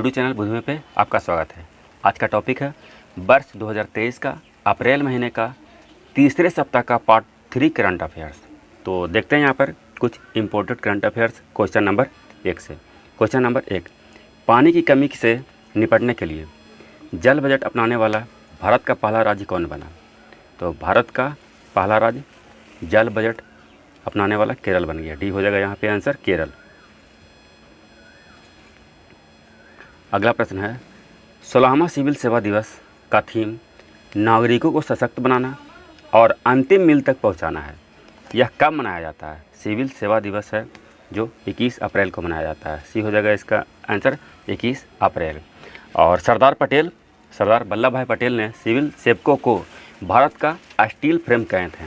YouTube channel बुद्धि में पे आपका स्वागत है। आज का टॉपिक है वर्ष 2023 का अप्रैल महीने का तीसरे सप्ताह का पार्ट 3 करंट अफेयर्स। तो देखते हैं यहाँ पर कुछ important current affairs question number 1 से। क्वेश्चन नंबर 1, पानी की कमी से निपटने के लिए जल बजट अपनाने वाला भारत का पहला राज्य कौन बना? तो भारत का पहला राज्य जल बजट अपनाने वाला केरल बन गया। डी हो जाएगा यहाँ पे आंसर, केरल। अगला प्रश्न है, 16वां सिविल सेवा दिवस का थीम नागरिकों को सशक्त बनाना और अंतिम मील तक पहुंचाना है। यह कब मनाया जाता है? सिविल सेवा दिवस है जो 21 अप्रैल को मनाया जाता है। सी हो जाएगा इसका आंसर 21 अप्रैल। और सरदार वल्लभ भाई पटेल ने सिविल सेवकों को भारत का स्टील फ्रेम कहे थे।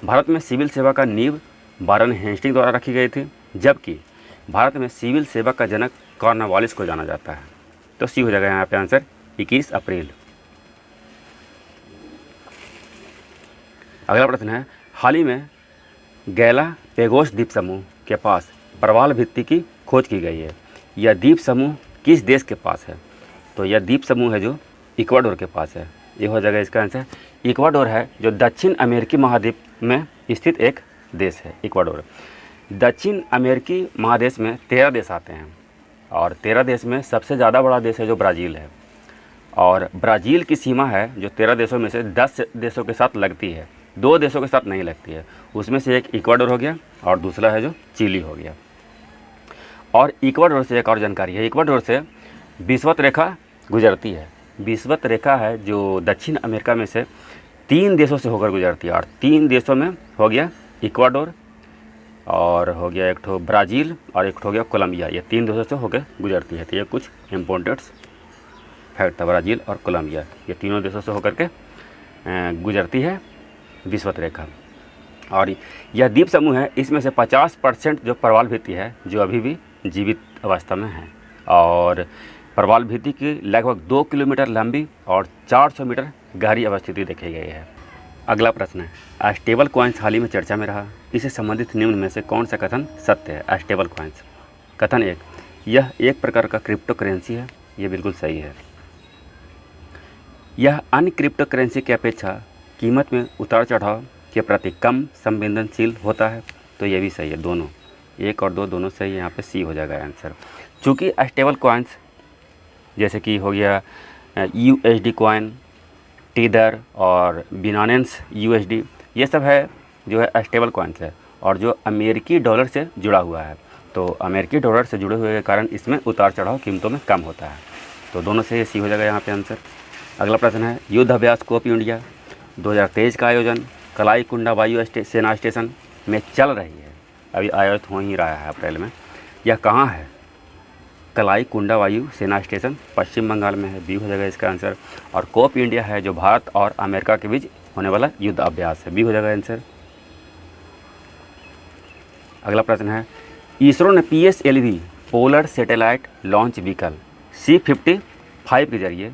भारत में सिविल सेवा का नींव वारेन हेस्टिंग्स द्वारा रखी गई थी, जबकि भारत में सिविल सेवा का जनक कॉर्नवालिस को जाना जाता है। तो सी हो जाएगा यहाँ पे आंसर 21 अप्रैल। अगला प्रश्न है, हाल ही में गैलापेगोस द्वीप समूह के पास प्रवाल भित्ति की खोज की गई है। यह द्वीप समूह किस देश के पास है? तो यह द्वीप समूह है जो इक्वाडोर के पास है। ये हो जाएगा इसका आंसर। इक्वाडोर है जो दक्षिण अमेरिकी महाद्वीप में स्थित एक देश है। इक्वाडोर दक्षिण अमेरिकी महादेश में 13 देश आते हैं और 13 देश में सबसे ज़्यादा बड़ा देश है जो ब्राज़ील है। और ब्राज़ील की सीमा है जो 13 देशों में से 10 देशों के साथ लगती है, 2 देशों के साथ नहीं लगती है। उसमें से एक इक्वाडोर हो गया और दूसरा है जो चिली हो गया। और इक्वाडोर से एक और जानकारी है, इक्वाडोर से विषुवत रेखा गुजरती है। विषुवत रेखा है जो दक्षिण अमेरिका में से 3 देशों से होकर गुजरती है और 3 देशों में हो गया इक्वाडोर और हो गया एक ठो ब्राज़ील और एक ठो हो गया कोलंबिया। ये 3 देशों से होकर गुजरती है। तो ये कुछ इम्पोर्टेंट फैक्ट था, ब्राज़ील और कोलंबिया ये तीनों देशों से होकर के गुजरती है विषुवत रेखा। और यह द्वीप समूह है, इसमें से 50% जो प्रवाल भित्ति है जो अभी भी जीवित अवस्था में है। और प्रवाल भित्ति की लगभग 2 किलोमीटर लंबी और 400 मीटर गहरी अवस्थिति देखी गई है। अगला प्रश्न है, स्टेबल कॉइन्स हाल ही में चर्चा में रहा। इससे संबंधित निम्न में से कौन सा कथन सत्य है? Stable coins. कथन 1, यह एक प्रकार का क्रिप्टो करेंसी है। ये बिल्कुल सही है। यह अन्य क्रिप्टो करेंसी की अपेक्षा कीमत में उतार चढ़ाव के प्रति कम संवेदनशील होता है। तो ये भी सही है। दोनों 1 और 2 दोनों सही है। यहाँ पे सी हो जाएगा आंसर। चूँकि स्टेबल कॉइन्स जैसे कि हो गया USD कॉइन, टीदर और बिनानेंस USD, ये सब है जो है स्टेबल कॉइन्स है और जो अमेरिकी डॉलर से जुड़ा हुआ है। तो अमेरिकी डॉलर से जुड़े हुए के कारण इसमें उतार चढ़ाव कीमतों में कम होता है। तो दोनों से सी हो जाएगा यहाँ पे आंसर। अगला प्रश्न है, युद्ध अभ्यास कोप इंडिया 2023 का आयोजन कलाई कुंडा वायु सेना स्टेशन में चल रही है। अभी आयोजित हो ही रहा है अप्रैल में। यह कहाँ है? कलाई कुंडा वायु सेना स्टेशन पश्चिम बंगाल में है। बी हो जाएगा इसका आंसर। और कोप इंडिया है जो भारत और अमेरिका के बीच होने वाला युद्ध अभ्यास है। बी हो जाएगा आंसर। अगला प्रश्न है, इसरो ने PSLV polar satellite launch vehicle C-55 के जरिए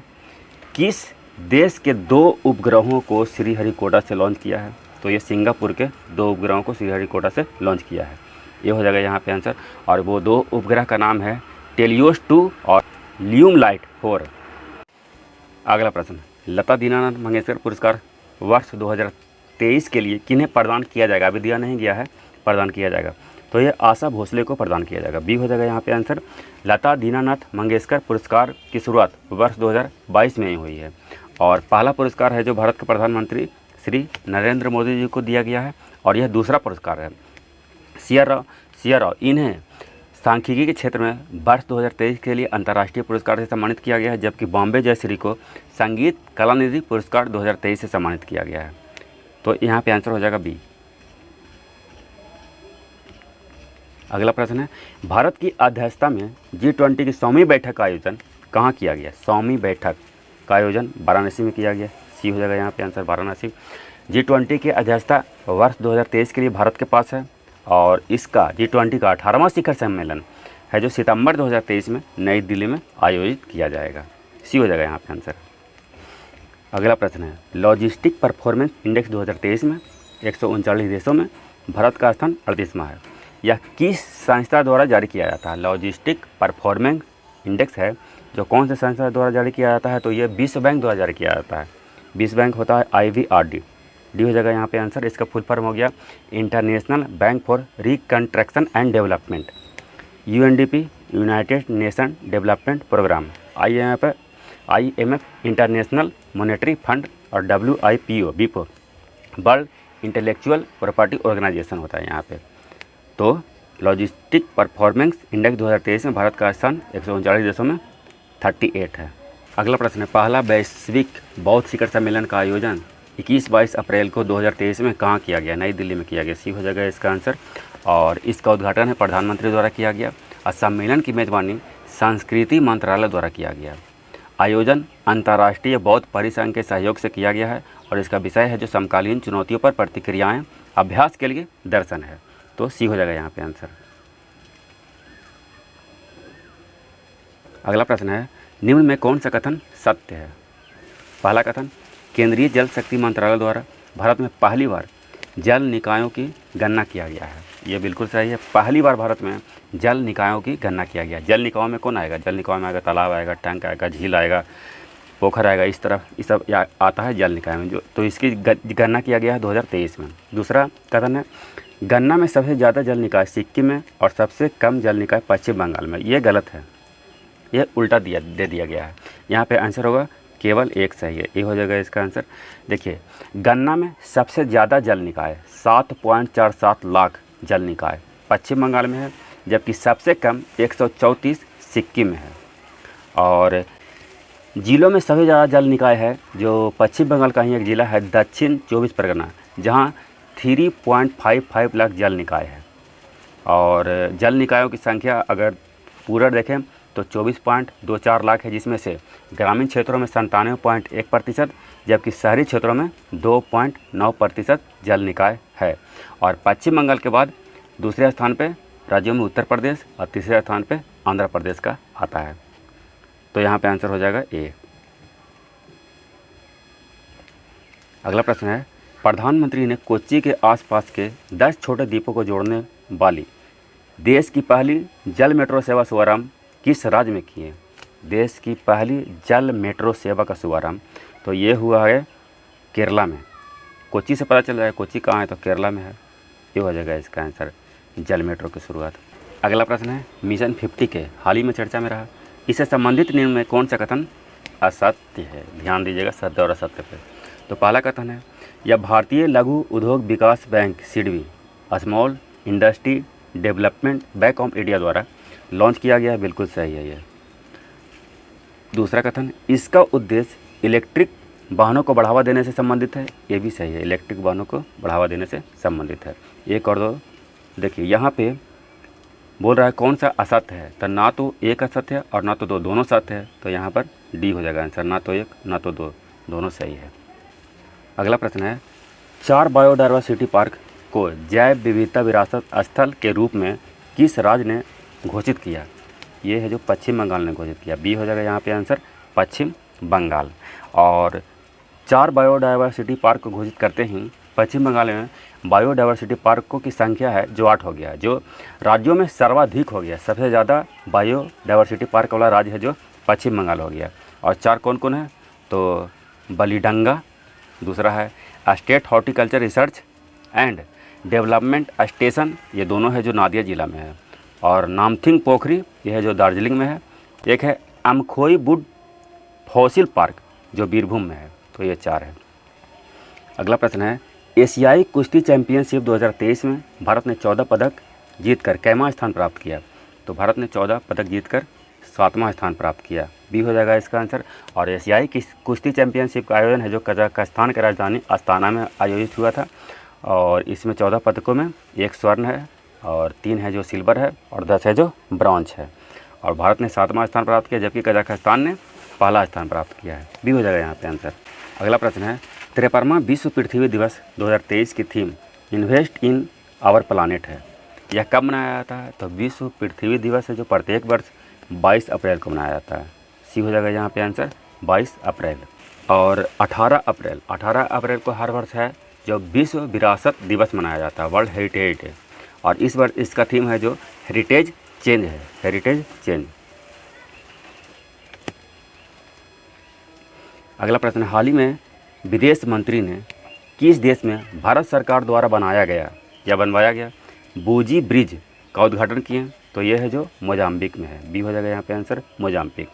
किस देश के 2 उपग्रहों को श्रीहरिकोटा से लॉन्च किया है? तो ये सिंगापुर के 2 उपग्रहों को श्रीहरिकोटा से लॉन्च किया है। ये हो जाएगा यहाँ पे आंसर। और वो 2 उपग्रह का नाम है टेलियोस 2 और ल्यूम लाइट 4। अगला प्रश्न, लता दीनानाथ मंगेशकर पुरस्कार वर्ष 2023 के लिए किन्हें प्रदान किया जाएगा? अभी दिया नहीं गया है, प्रदान किया जाएगा। तो ये आशा भोसले को प्रदान किया जाएगा। बी हो जाएगा यहाँ पे आंसर। लता दीनानाथ मंगेशकर पुरस्कार की शुरुआत वर्ष 2022 में ही हुई है और पहला पुरस्कार है जो भारत के प्रधानमंत्री श्री नरेंद्र मोदी जी को दिया गया है और यह दूसरा पुरस्कार है। सिया इन्हें सांख्यिकी के क्षेत्र में वर्ष 2023 के लिए अंतर्राष्ट्रीय पुरस्कार से सम्मानित किया गया है, जबकि बॉम्बे जयश्री को संगीत कलानिधि पुरस्कार 2023 से सम्मानित किया गया है। तो यहाँ पे आंसर हो जाएगा बी। अगला प्रश्न है, भारत की अध्यक्षता में G20 की 100वीं बैठक का आयोजन कहाँ किया गया? 100वीं बैठक का आयोजन वाराणसी में किया गया। सी हो जाएगा यहाँ पे आंसर, वाराणसी। G20 की अध्यक्षता वर्ष 2023 के लिए भारत के पास है और इसका G20 का 18वां शिखर सम्मेलन है जो सितंबर 2023 में नई दिल्ली में आयोजित किया जाएगा। सी हो जाएगा यहाँ पे आंसर। अगला प्रश्न है, लॉजिस्टिक परफॉर्मेंस इंडेक्स 2023 में 139 देशों में भारत का स्थान 38वां है। यह किस संस्था द्वारा जारी किया जाता है? लॉजिस्टिक परफॉर्मेंस इंडेक्स है जो कौन से संस्था द्वारा जारी किया जाता है, तो ये विश्व बैंक द्वारा जारी किया जाता है। विश्व बैंक होता है IVRD, डी हो जाएगा यहाँ पे आंसर। इसका फुल फॉर्म हो गया International Bank for Reconstruction and Development. UNDP United Nation Development Programme, IMF International Monetary Fund और WIPO World Intellectual Property Organization होता है यहाँ पे। तो लॉजिस्टिक परफॉर्मेंस इंडेक्स 2023 में भारत का स्थान 139 देशों में 38 है। अगला प्रश्न है, पहला वैश्विक बौद्ध शिखर सम्मेलन का आयोजन 21-22 अप्रैल को 2023 में कहाँ किया गया? नई दिल्ली में किया गया। सी हो जाएगा इसका आंसर। और इसका उद्घाटन है प्रधानमंत्री द्वारा किया गया और सम्मेलन की मेजबानी संस्कृति मंत्रालय द्वारा किया गया। आयोजन अंतर्राष्ट्रीय बौद्ध परिसंघ के सहयोग से किया गया है और इसका विषय है जो समकालीन चुनौतियों पर प्रतिक्रियाएं अभ्यास के लिए दर्शन है। तो सी हो जाएगा यहाँ पे आंसर। अगला प्रश्न है, निम्न में कौन सा कथन सत्य है? पहला कथन, केंद्रीय जल शक्ति मंत्रालय द्वारा भारत में पहली बार जल निकायों की गणना किया गया है। ये बिल्कुल सही है। पहली बार भारत में जल निकायों की गणना किया गया। जल निकायों में कौन आएगा? जल निकायों में आएगा तालाब आएगा, टैंक आएगा, झील आएगा, पोखर आएगा, इस तरफ ये सब आता है जल निकाय में जो। तो इसकी गणना किया गया है 2023 में। दूसरा कथन है, गणना में सबसे ज़्यादा जल निकाय सिक्किम में और सबसे कम जल निकाय पश्चिम बंगाल में। ये गलत है, ये उल्टा दे दिया गया है। यहाँ पे आंसर होगा केवल एक सही है, ये हो जाएगा इसका आंसर। देखिए, गणना में सबसे ज़्यादा जल निकाय 7.47 लाख जल निकाय पश्चिम बंगाल में है, जबकि सबसे कम 134 सिक्किम में है। और जिलों में सबसे ज़्यादा जल निकाय है जो पश्चिम बंगाल का ही एक ज़िला है दक्षिण 24 परगना, जहाँ 3.55 लाख जल निकाय है। और जल निकायों की संख्या अगर पूरा देखें तो 24.24 लाख है, जिसमें से ग्रामीण क्षेत्रों में 97.1%, जबकि शहरी क्षेत्रों में 2.9% जल निकाय है। और पश्चिम बंगाल के बाद दूसरे स्थान पे राज्यों में उत्तर प्रदेश और तीसरे स्थान पे आंध्र प्रदेश का आता है। तो यहाँ पे आंसर हो जाएगा ए। अगला प्रश्न है, प्रधानमंत्री ने कोच्चि के आसपास के 10 छोटे द्वीपों को जोड़ने वाली देश की पहली जल मेट्रो सेवा शुभारंभ किस राज्य में की है? देश की पहली जल मेट्रो सेवा का शुभारंभ तो ये हुआ है केरला में। कोच्चि से पता चल रहा है कोच्चि कहाँ है, तो केरला में है। ये हो जाएगा इसका आंसर, जल मेट्रो की शुरुआत। अगला प्रश्न है, मिशन 50 के हाल ही में चर्चा में रहा, इससे संबंधित नियम में कौन सा कथन असत्य है? ध्यान दीजिएगा सत्य और असत्य पे। तो पहला कथन है, यह भारतीय लघु उद्योग विकास bank SIDBI small industry development bank of India द्वारा लॉन्च किया गया है। बिल्कुल सही है ये। दूसरा कथन, इसका उद्देश्य इलेक्ट्रिक वाहनों को बढ़ावा देने से संबंधित है। ये भी सही है, इलेक्ट्रिक वाहनों को बढ़ावा देने से संबंधित है। एक और दो देखिए, यहाँ पे बोल रहा है कौन सा असत्य है, तो ना तो एक असत्य है और ना तो दो, दोनों सत्य है। तो यहाँ पर डी हो जाएगा आंसर, ना तो एक ना तो दो, दोनों सही है। अगला प्रश्न है, 4 बायोडायवर्सिटी पार्क को जैव विविधता विरासत स्थल के रूप में किस राज्य ने घोषित किया? ये है जो पश्चिम बंगाल ने घोषित किया। बी हो जाएगा यहाँ पे आंसर, पश्चिम बंगाल। और 4 बायोडायवर्सिटी पार्क को घोषित करते ही पश्चिम बंगाल में बायोडायवर्सिटी पार्कों की संख्या है जो 8 हो गया, जो राज्यों में सर्वाधिक हो गया। सबसे ज़्यादा बायोडायवर्सिटी पार्क वाला राज्य है जो पश्चिम बंगाल हो गया। और 4 कौन कौन है, तो बलिडंगा, दूसरा है state horticulture research and development station, ये दोनों है जो नादिया ज़िला में है। और नामथिंग पोखरी, यह है जो दार्जिलिंग में है। एक है अमखोई वुड फॉसिल पार्क जो बीरभूम में है। तो ये 4 है। अगला प्रश्न है, एशियाई कुश्ती चैंपियनशिप 2023 में भारत ने 14 पदक जीतकर कैमा स्थान प्राप्त किया? तो भारत ने 14 पदक जीतकर 7वां स्थान प्राप्त किया। बी हो जाएगा इसका आंसर। और एशियाई कुश्ती चैंपियनशिप का आयोजन है जो कजाकिस्तान की राजधानी अस्ताना में आयोजित हुआ था। और इसमें 14 पदकों में 1 स्वर्ण है और 3 है जो सिल्वर है और 10 है जो ब्रॉन्ज है। और भारत ने 7वां स्थान प्राप्त किया, जबकि कजाकिस्तान ने पहला स्थान प्राप्त किया है। बी हो जाएगा यहाँ पे आंसर। अगला प्रश्न है, 53वां विश्व पृथ्वी दिवस 2023 की theme invest in our planet है। यह कब मनाया जाता है? तो विश्व पृथ्वी दिवस है जो प्रत्येक वर्ष 22 अप्रैल को मनाया जाता है। सी हो जाएगा यहाँ पे आंसर, 22 अप्रैल। और 18 अप्रैल को हर वर्ष है जो विश्व विरासत दिवस मनाया जाता है, वर्ल्ड हेरिटेज डे। और इस वर्ष इसका थीम है जो हेरिटेज चेंज है, हेरिटेज चेंज। अगला प्रश्न, हाल ही में विदेश मंत्री ने किस देश में भारत सरकार द्वारा बनाया गया या बनवाया गया बूजी ब्रिज का उद्घाटन किए? तो ये है जो मोजाम्बिक में है, बी हो जाएगा यहाँ पे आंसर मोजाम्बिक।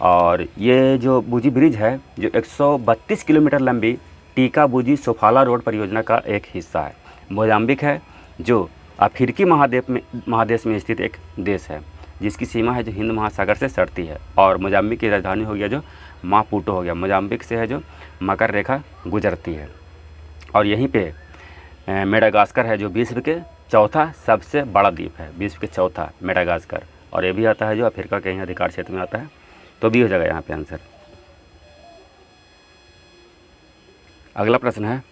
और ये जो बूजी ब्रिज है जो 132 किलोमीटर लंबी टीका बूजी सोफाला रोड परियोजना का एक हिस्सा है। मोजाम्बिक है जो अफ्रीकी महादेश में स्थित एक देश है जिसकी सीमा है जो हिंद महासागर से सटती है। और मोजाम्बिक की राजधानी हो गया जो मापुटो हो गया। मोजाम्बिक से है जो मकर रेखा गुजरती है। और यहीं पे मेडागास्कर है जो विश्व के चौथा सबसे बड़ा द्वीप है, विश्व के चौथा मेडागास्कर। और ये भी आता है जो अफ्रीका के ही अधिकार क्षेत्र में आता है, तो भी हो जाएगा यहाँ पे आंसर। अगला प्रश्न है,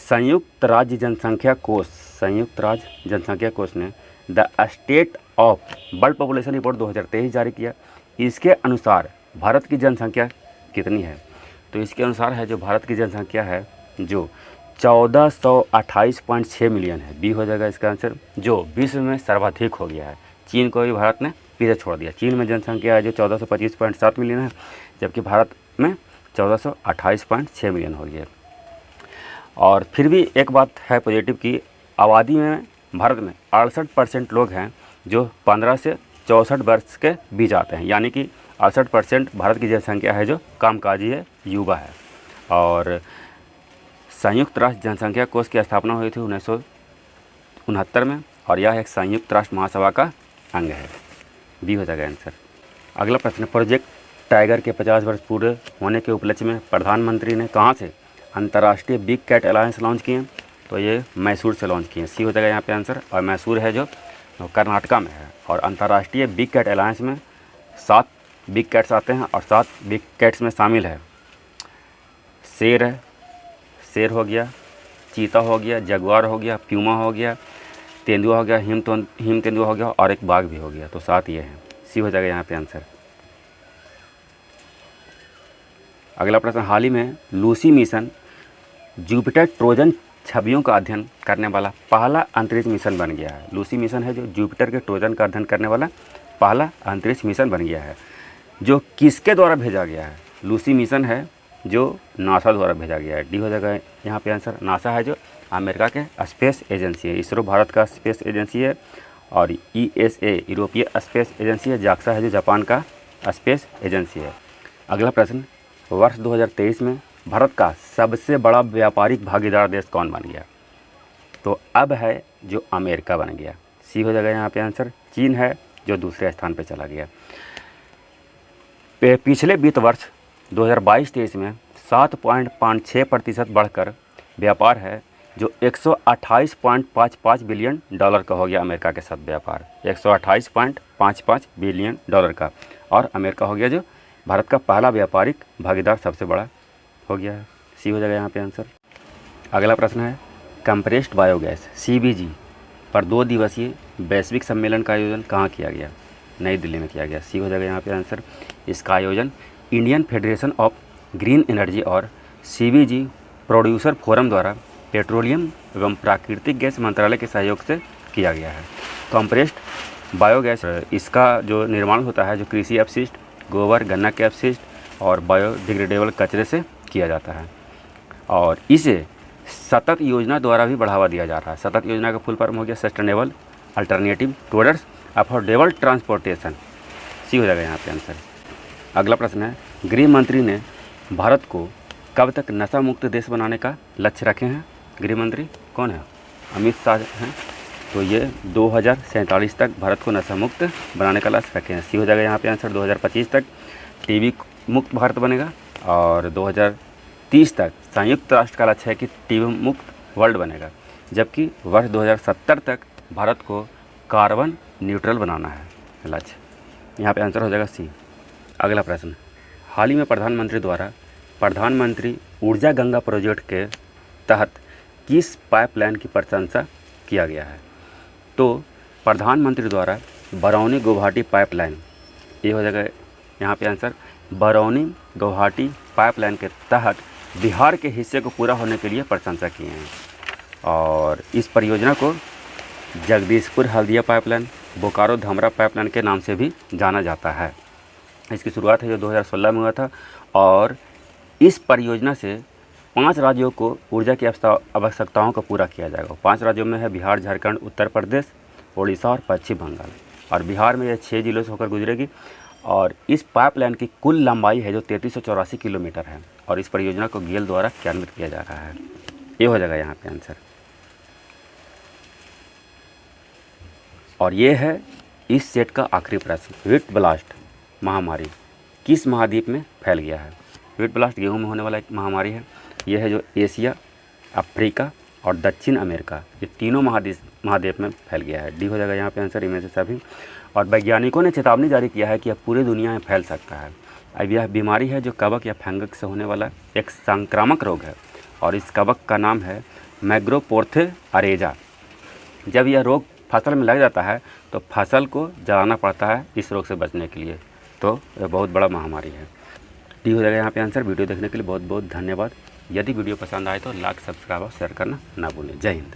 संयुक्त राज्य जनसंख्या कोष ने the state of world population report 2023 जारी किया। इसके अनुसार भारत की जनसंख्या कितनी है? तो इसके अनुसार है जो भारत की जनसंख्या है जो 1428.6 मिलियन है, बी हो जाएगा इसका आंसर, जो विश्व में सर्वाधिक हो गया है। चीन को भी भारत ने पीछे छोड़ दिया। चीन में जनसंख्या है जो 1425.7 मिलियन है, जबकि भारत में 1428.6 मिलियन हो गया। और फिर भी एक बात है पॉजिटिव की आबादी में भारत में 68% लोग हैं जो 15 से 64 वर्ष के बीच आते हैं, यानी कि 68% भारत की जनसंख्या है जो कामकाजी है, युवा है। और संयुक्त राष्ट्र जनसंख्या कोष की स्थापना हुई थी 1969 में और यह एक संयुक्त राष्ट्र महासभा का अंग है, बी हो जाएगा आंसर। अगला प्रश्न, प्रोजेक्ट टाइगर के 50 वर्ष पूरे होने के उपलक्ष्य में प्रधानमंत्री ने कहाँ से अंतर्राष्ट्रीय बिग कैट अलायंस लॉन्च किए? तो ये मैसूर से लॉन्च किए, सी हो जाएगा यहाँ पे आंसर। और मैसूर है जो कर्नाटका में है। और अंतर्राष्ट्रीय बिग कैट अलायंस में 7 बिग कैट्स आते हैं और 7 बिग कैट्स में शामिल है शेर है, शेर हो गया, चीता हो गया, जगुआर हो गया, प्यूमा हो गया, तेंदुआ हो गया, हिम तेंदुआ हो गया और एक बाघ भी हो गया। तो 7 ये हैं, सी हो जाएगा यहाँ पे आंसर। अगला प्रश्न, हाल ही में लूसी मिशन जुपिटर ट्रोजन छवियों का अध्ययन करने वाला पहला अंतरिक्ष मिशन बन गया है। लूसी मिशन है जो जुपिटर के ट्रोजन का अध्ययन करने वाला पहला अंतरिक्ष मिशन बन गया है, जो किसके द्वारा भेजा गया है? लूसी मिशन है जो नासा द्वारा भेजा गया है, डी हो जाएगा यहाँ पे आंसर। नासा है जो अमेरिका के स्पेस एजेंसी है, इसरो भारत का स्पेस एजेंसी है, और ESA यूरोपीय स्पेस एजेंसी है, जाक्सा है जो जापान का स्पेस एजेंसी है। अगला प्रश्न, वर्ष 2023 में भारत का सबसे बड़ा व्यापारिक भागीदार देश कौन बन गया? तो अब है जो अमेरिका बन गया, सी हो जाएगा यहाँ पे आंसर। चीन है जो दूसरे स्थान पे चला गया। पिछले वित्त वर्ष 2022-23 में 7.56% बढ़कर व्यापार है जो 128.55 बिलियन डॉलर का हो गया। अमेरिका के साथ व्यापार 128.55 बिलियन डॉलर का, और अमेरिका हो गया जो भारत का पहला व्यापारिक भागीदार सबसे बड़ा हो गया है, सी हो जाएगा यहाँ पे आंसर। अगला प्रश्न है, कंप्रेस्ड बायोगैस CBG पर 2 दिवसीय वैश्विक सम्मेलन का आयोजन कहाँ किया गया? नई दिल्ली में किया गया, सी हो जाएगा यहाँ पे आंसर। इसका आयोजन Indian federation of green energy और CBG प्रोड्यूसर फोरम द्वारा पेट्रोलियम एवं प्राकृतिक गैस मंत्रालय के सहयोग से किया गया है। कंप्रेस्ड बायोगैस इसका जो निर्माण होता है जो कृषि अपशिष्ट, गोबर, गन्ना के अपशिष्ट और बायोडिग्रेडेबल कचरे से किया जाता है, और इसे सतत योजना द्वारा भी बढ़ावा दिया जा रहा है। सतत योजना का फुल फॉर्म हो गया sustainable alternative towards affordable transportation, सी हो जाएगा यहाँ पे आंसर। अगला प्रश्न है, गृह मंत्री ने भारत को कब तक नशा मुक्त देश बनाने का लक्ष्य रखे हैं? गृह मंत्री कौन है? अमित शाह हैं। तो ये 2047 तक भारत को नशा मुक्त बनाने का लक्ष्य रखे हैं, सी हो जाएगा यहाँ पे आंसर। 2025 तक टीबी मुक्त भारत बनेगा, और 2030 तक संयुक्त राष्ट्र का लक्ष्य है कि टीबी मुक्त वर्ल्ड बनेगा, जबकि वर्ष 2070 तक भारत को कार्बन न्यूट्रल बनाना है लक्ष्य। यहाँ पे आंसर हो जाएगा सी। अगला प्रश्न, हाल ही में प्रधानमंत्री द्वारा प्रधानमंत्री ऊर्जा गंगा प्रोजेक्ट के तहत किस पाइपलाइन की प्रशंसा किया गया है? तो प्रधानमंत्री द्वारा बरौनी गुवाहाटी पाइपलाइन, ये हो जाएगा यहाँ पे आंसर। बरौनी गुवाहाटी पाइपलाइन के तहत बिहार के हिस्से को पूरा होने के लिए प्रशंसा किए हैं, और इस परियोजना को जगदीशपुर हल्दिया पाइपलाइन, बोकारो धमरा पाइपलाइन के नाम से भी जाना जाता है। इसकी शुरुआत है जो 2016 में हुआ था, और इस परियोजना से 5 राज्यों को ऊर्जा की आवश्यकताओं को पूरा किया जाएगा। 5 राज्यों में है बिहार, झारखंड, उत्तर प्रदेश, उड़ीसा और पश्चिम बंगाल। और बिहार में ये 6 जिलों से होकर गुजरेगी। और इस पाइपलाइन की कुल लंबाई है जो 3384 किलोमीटर है। और इस परियोजना को गेल द्वारा क्रियान्वित किया जा रहा है। ये हो जाएगा यहाँ पे आंसर। और ये है इस सेट का आखिरी प्रश्न। व्हीट ब्लास्ट महामारी किस महाद्वीप में फैल गया है? व्हीट ब्लास्ट गेहूं में होने वाला एक महामारी है। यह है जो एशिया, अफ्रीका और दक्षिण अमेरिका, ये तीनों महाद्वीप में फैल गया है। डी हो जाएगा यहाँ पे आंसर, इनमें से सभी। और वैज्ञानिकों ने चेतावनी जारी किया है कि यह पूरी दुनिया में फैल सकता है। अब यह बीमारी है जो कवक या फंगस से होने वाला एक संक्रामक रोग है। और इस कवक का नाम है मैग्रोपोर्थे अरेजा। जब यह रोग फसल में लग जाता है तो फसल को जलाना पड़ता है इस रोग से बचने के लिए। तो यह बहुत बड़ा महामारी है। डी हो जाएगा यहाँ पे आंसर। वीडियो देखने के लिए बहुत बहुत धन्यवाद। यदि वीडियो पसंद आए तो लाइक, सब्सक्राइब और शेयर करना ना भूलें। जय हिंद।